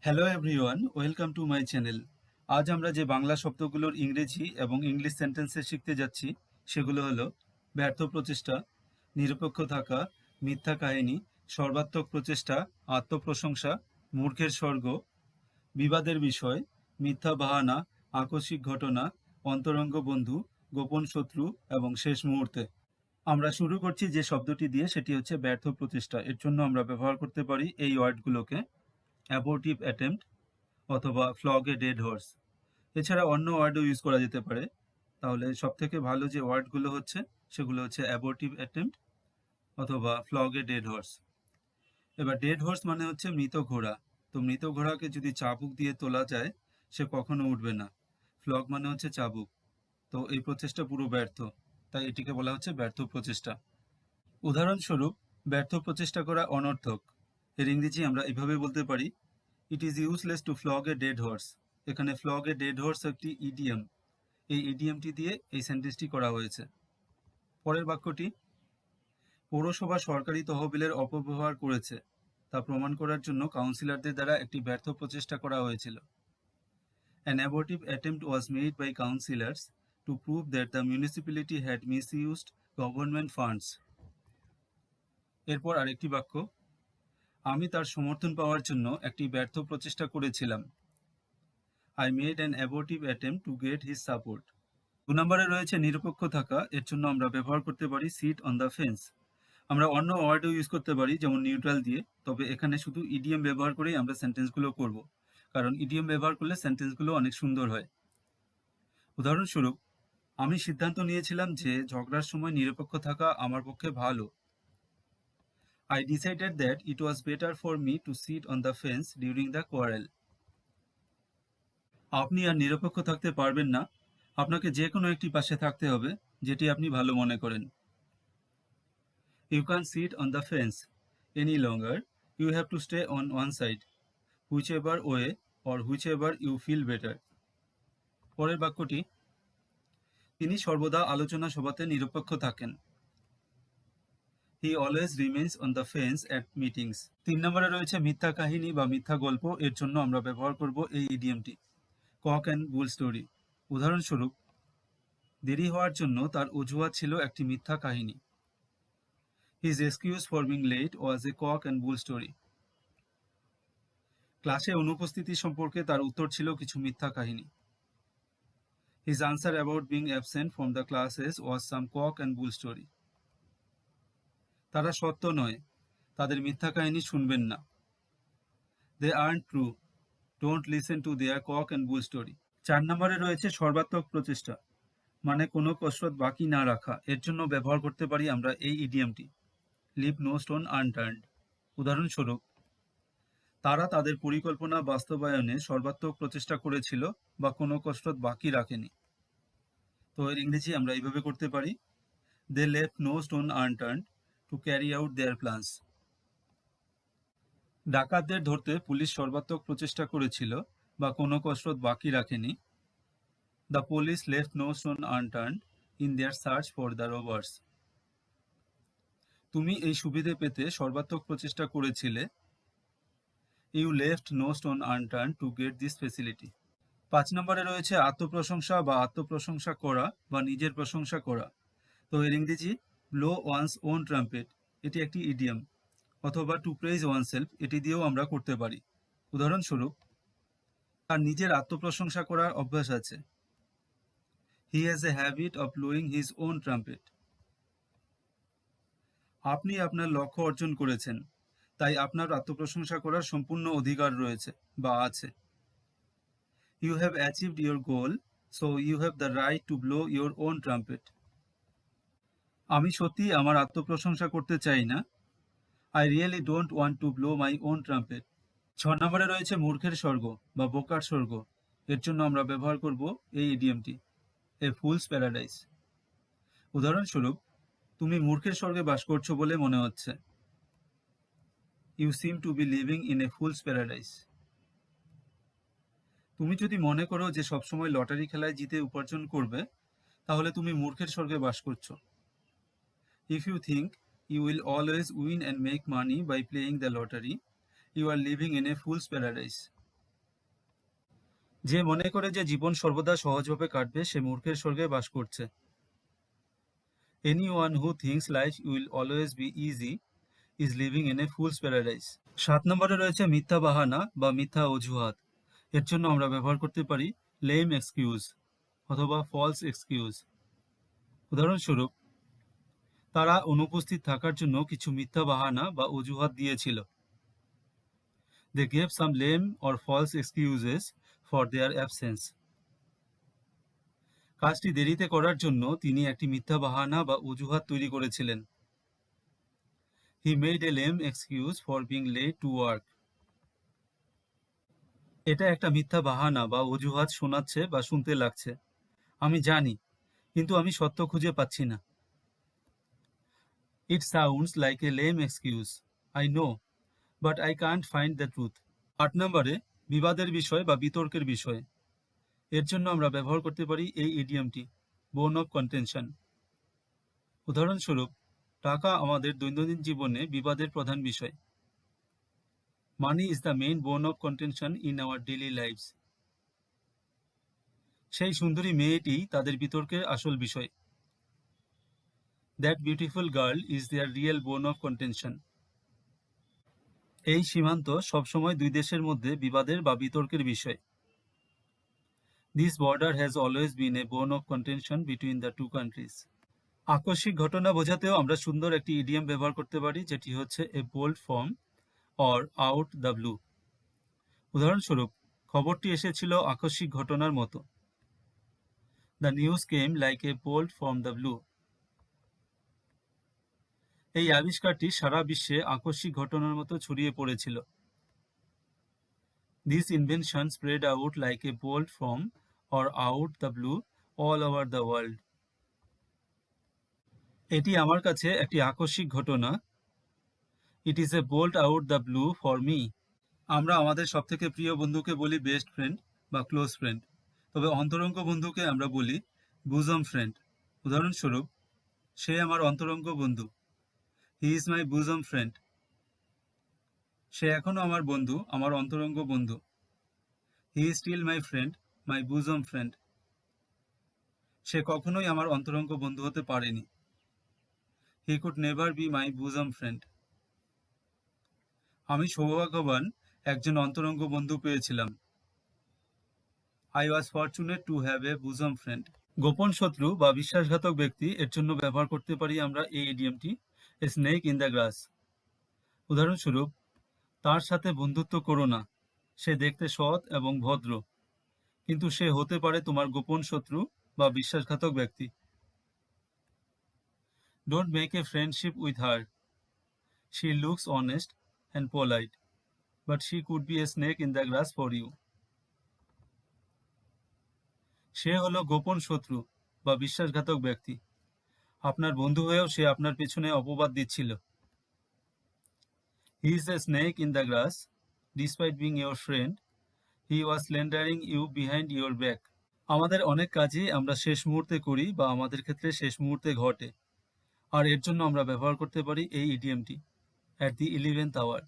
Hello everyone, welcome to my channel. আজ আমরা যে বাংলা শব্দগুলোর ইংরেজি এবং ইংলিশ সেন্টেন্সে শিখতে যাচ্ছি সেগুলো হলো ব্যর্থ প্রচেষ্টা, নিরপেক্ষ থাকা, মিথ্যা কাহিনী, সর্বাত্মক প্রচেষ্টা, আত্মপ্রশংসা, মূর্খের স্বর্গ, বিবাদের বিষয়, মিথ্যা বাহানা, আকস্মিক ঘটনা, অন্তরঙ্গ বন্ধু, গোপন শত্রু এবং শেষ মুহূর্তে। আমরা শুরু করছি যে শব্দটি দিয়ে, সেটি হচ্ছে ব্যর্থ প্রচেষ্টা। এর জন্য আমরা ব্যবহার করতে পারি এই ওয়ার্ডগুলোকে: অ্যাবর্টিভ অ্যাটেম্প্ট অথবা ফ্লগ এ ডেড হর্স। এছাড়া অন্য ওয়ার্ডও ইউজ করা যেতে পারে। তাহলে সবথেকে ভালো যে ওয়ার্ডগুলো হচ্ছে সেগুলো হচ্ছে অ্যাবর্টিভ অ্যাটেম্প্ট অথবা ফ্লগ এ ডেড হর্স। এবার ডেড হর্স মানে হচ্ছে মৃত ঘোড়া। তো মৃত ঘোড়াকে যদি চাবুক দিয়ে তোলা যায় সে কখনো উঠবে না। ফ্লগ মানে হচ্ছে চাবুক। তো এই প্রচেষ্টা পুরো ব্যর্থ, তাই এটিকে বলা হচ্ছে ব্যর্থ প্রচেষ্টা। উদাহরণস্বরূপ, ব্যর্থ প্রচেষ্টা করা অনর্থক। এর ইংরেজি আমরা এভাবে বলতে পারি: it is useless to vlog a dead horse. এখানে ফ্লগ এ ডেড হর্স একটি ইডিয়ম। এই ইডিয়মটি দিয়ে এই সেন্টেন্সটি করা হয়েছে। পরের বাক্যটি: পৌরসভা সরকারি তহবিলের অপব্যবহার করেছে তা প্রমাণ করার জন্য কাউন্সিলরদের দ্বারা একটি ব্যর্থ প্রচেষ্টা করা হয়েছিল। An abortive attempt was made by councillors to prove that the municipality had misused government funds. এরপর আরেকটি বাক্য: আমি তার সমর্থন পাওয়ার জন্য একটি ব্যর্থ প্রচেষ্টা করেছিলাম। I made an abortive attempt to get his support. 2 নম্বরে রয়েছে নিরপেক্ষ থাকা। এর জন্য আমরা ব্যবহার করতে পারি সিট অন দ্য ফেন্স। আমরা অন্য ওয়ার্ডও ইউজ করতে পারি, যেমন নিউট্রাল দিয়ে। তবে এখানে শুধু ইডিয়ম ব্যবহার করেই আমরা সেন্টেন্সগুলো করব, কারণ ইডিয়ম ব্যবহার করলে সেন্টেন্সগুলো অনেক সুন্দর হয়। উদাহরণস্বরূপ, আমি সিদ্ধান্ত নিয়েছিলাম যে ঝগড়ার সময় নিরপেক্ষ থাকা আমার পক্ষে ভালো। I decided that it was better for me to sit on the fence during the quarrel. আপনি আর নিরপেক্ষ থাকতে পারবেন না। আপনাকে যে কোনো একটি পাশে থাকতে হবে, যেটি আপনি ভালো মনে করেন। You can't sit on the fence any longer. You have to stay on one side, whichever way or whichever you feel better. পরের বাক্যটি: তিনি সর্বদা আলোচনা সভাতে নিরপেক্ষ থাকেন। He always remains on the fence at meetings. 3 নম্বরে রয়েছে মিথ্যা কাহিনী বা মিথ্যা গল্প। এর জন্য আমরা ব্যবহার করব এই ইডিয়মটি, কক অ্যান্ড বুল স্টোরি। উদাহরণস্বরূপ, দেরি হওয়ার জন্য তার অজুহাত ছিল একটি মিথ্যা কাহিনী। His excuse for being late was a cock and bull story. ক্লাসে অনুপস্থিতি সম্পর্কে তার উত্তর ছিল কিছু মিথ্যা কাহিনী। His answer about being absent from the classes was some cock and bull story. তারা সত্য নয়, তাদের মিথ্যা কাহিনী শুনবেন না। They aren't true. Don't listen to their cock and bull story. 4 নম্বরে রয়েছে সর্বাত্মক প্রচেষ্টা, মানে কোনো কসরত বাকি না রাখা। এর জন্য ব্যবহার করতে পারি আমরা এই ইডিয়মটি, leave no stone unturned. উদাহরণস্বরূপ, তারা তাদের পরিকল্পনা বাস্তবায়নে সর্বাত্মক প্রচেষ্টা করেছিল বা কোনো কসরত বাকি রাখেনি। তো এর ইংরেজি আমরা এইভাবে করতে পারি: they left no stone unturned to carry out their plans. ডাকাতদের ধরতে পুলিশ সর্বাত্মক প্রচেষ্টা করেছিল বা কোনো কসরত বাকি রাখেনি। The police left no stone unturned in their search for the robbers. তুমি এই সুবিধে পেতে সর্বাত্মক প্রচেষ্টা করেছিলে। You left no stone unturned to get this facility. 5 নম্বরে রয়েছে আত্মপ্রশংসা বা আত্মপ্রশংসা করা বা নিজের প্রশংসা করা। তো এর ইংরেজি ব্লো ওয়ান্স ওন ট্রাম্পেট। এটি একটি ইডিয়ম। অথবা টু প্রেজ ওয়ানসেলফ, এটি দিয়েও আমরা করতে পারি। উদাহরণস্বরূপ, তার নিজের আত্মপ্রশংসা করার অভ্যাস আছে। He has a habit of blowing his own trumpet. আপনি আপনার লক্ষ্য অর্জন করেছেন, তাই আপনার আত্মপ্রশংসা করার সম্পূর্ণ অধিকার রয়েছে বা আছে। You have achieved your goal, so you have the right to blow your own trumpet. আমি সত্যিই আমার আত্মপ্রশংসা করতে চাই না। I really don't want to blow my own trumpet. 6 নম্বরে রয়েছে মূর্খের স্বর্গ বা বোকার স্বর্গ। এর জন্য আমরা ব্যবহার করব এই ইডিয়মটি, a fool's paradise. উদাহরণস্বরূপ, তুমি মূর্খের স্বর্গে বাস করছো বলে মনে হচ্ছে। You seem to be living in a fool's paradise. তুমি যদি মনে করো যে সবসময় লটারি খেলায় জিতে উপার্জন করবে, তাহলে তুমি মূর্খের স্বর্গে বাস করছো। If you think you will always win and make money by playing the lottery, you are living in a fool's paradise. যে মনে করে যে জীবন সর্বদা সহজভাবে কাটবে সে মূর্খের স্বর্গে বাস করছে। Anyone who thinks life will always be easy is living in a fool's paradise. 7 নম্বরে রয়েছে মিথ্যা বাহানা বা মিথ্যা অজুহাত। এর জন্য আমরা ব্যবহার করতে পারি lame excuse অথবা false excuse। উদাহরণস্বরূপ, তারা অনুপস্থিত থাকার জন্য কিছু মিথ্যা বাহানা বা অজুহাত দিয়েছিল। They gave some lame or false excuses for their absence. কাজটি দেরিতে করার জন্য তিনি একটি মিথ্যা বাহানা বা অজুহাত তৈরি করেছিলেন। He made a lame excuse for being late to work. এটা একটা মিথ্যা বাহানা বা অজুহাত শোনাচ্ছে বা শুনতে লাগছে। আমি জানি, কিন্তু আমি সত্য খুঁজে পাচ্ছি না। It sounds like a lame excuse. I know, but I can't find the truth. 8 নম্বরে বিবাদের বিষয় বা বিতর্কের বিষয়। এর জন্য আমরা ব্যবহার করতে পারি এই ইডিয়মটি বোন অফ কন্টেনশন। উদাহরণস্বরূপ, টাকা আমাদের দৈনন্দিন জীবনে বিবাদের প্রধান বিষয়। Money is the main bone of contention in our daily lifes. সেই সুন্দরী মেয়েটি তাদের বিতর্কের আসল বিষয়। That beautiful girl is their real bone of contention. এই সীমান্ত সবসময় দুই দেশের মধ্যে বিবাদের বা বিতর্কের বিষয়। This border has always been a bone of contention between the two countries. আকস্মিক ঘটনা বোঝাতেও আমরা সুন্দর একটি ইডিয়ম ব্যবহার করতে পারি, যেটি হচ্ছে a bolt from or out the blue. উদাহরণস্বরূপ, খবরটি এসেছিল আকস্মিক ঘটনার মতো। The news came like a bolt from the blue. এই আবিষ্কারটি সারা বিশ্বে আকস্মিক ঘটনার মতো ছড়িয়ে পড়েছিল। This invention spread out like a bolt from or out the blue all over the world. এটি আমার কাছে একটি আকস্মিক ঘটনা। It is a bolt out the blue for me. আমরা আমাদের সবথেকে প্রিয় বন্ধুকে বলি বেস্ট ফ্রেন্ড বা ক্লোজ ফ্রেন্ড, তবে অন্তরঙ্গ বন্ধুকে আমরা বলি বুজম ফ্রেন্ড। উদাহরণস্বরূপ, সে আমার অন্তরঙ্গ বন্ধু। He is my bosom friend. সে এখনো আমার বন্ধু, আমার অন্তরঙ্গ বন্ধু। He is still my friend, my bosom friend. সে কখনোই আমার অন্তরঙ্গ বন্ধু হতে পারেনি। He could never be my bosom friend. আমি সৌভাগ্যবান একজন অন্তরঙ্গ বন্ধু পেয়েছিলাম। I was fortunate to have a bosom friend. গোপন শত্রু বা বিশ্বাসঘাতক ব্যক্তি, এর জন্য ব্যবহার করতে পারি আমরা এই ইডিয়মটি a snake in the grass. উদাহরণস্বরূপ, তার সাথে বন্ধুত্ব করো না, সে দেখতে সৎ এবং ভদ্র, কিন্তু সে হতে পারে তোমার গোপন শত্রু বা বিশ্বাসঘাতক ব্যক্তি। Don't make a friendship with her. She looks honest and polite, but she could be a snake in the grass for you. সে হলো গোপন শত্রু বা বিশ্বাসঘাতক ব্যক্তি। আপনার বন্ধু হয়েও সে আপনার পেছনে অপবাদ দিচ্ছিল। He is a snake in the grass. Despite being your friend, he was slandering you behind your back. আমাদের অনেক কাজই আমরা শেষ মুহূর্তে করি বা আমাদের ক্ষেত্রে শেষ মুহূর্তে ঘটে, আর এর জন্য আমরা ব্যবহার করতে পারি এই ইডিয়মটি at the 11th hour.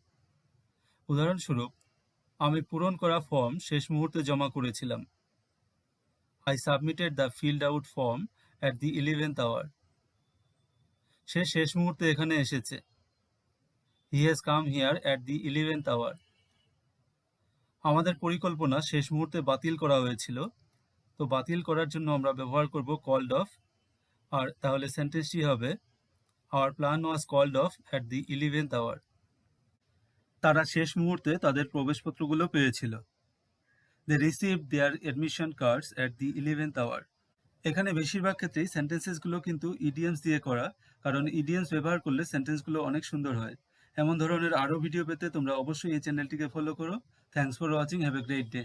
উদাহরণস্বরূপ, আমি পূরণ করা ফর্ম শেষ মুহূর্তে জমা করেছিলাম। I submitted the filled out form at the 11th hour. সে শেষ মুহূর্তে এখানে এসেছে। He has come here at the 11th hour. আমাদের পরিকল্পনা শেষ মুহূর্তে বাতিল করা হয়েছিল, তো বাতিল করার জন্য আমরা ব্যবহার করব called off, আর তাহলে সেন্টেন্সটি হবে Our plan was called off at the 11th hour. তারা শেষ মুহূর্তে তাদের প্রবেশপত্রগুলো পেয়েছিল। They received their admission cards at the 11th hour. এখানে বেশিরভাগ ক্ষেত্রেই সেন্টেন্সেসগুলো কিন্তু ইডিয়মস দিয়ে করা, কারণ ইডিয়মস ব্যবহার করলে সেন্টেন্সগুলো অনেক সুন্দর হয়। এমন ধরনের আরও ভিডিও পেতে তোমরা অবশ্যই এই চ্যানেলটিকে ফলো করো। Thanks for watching, have a great day.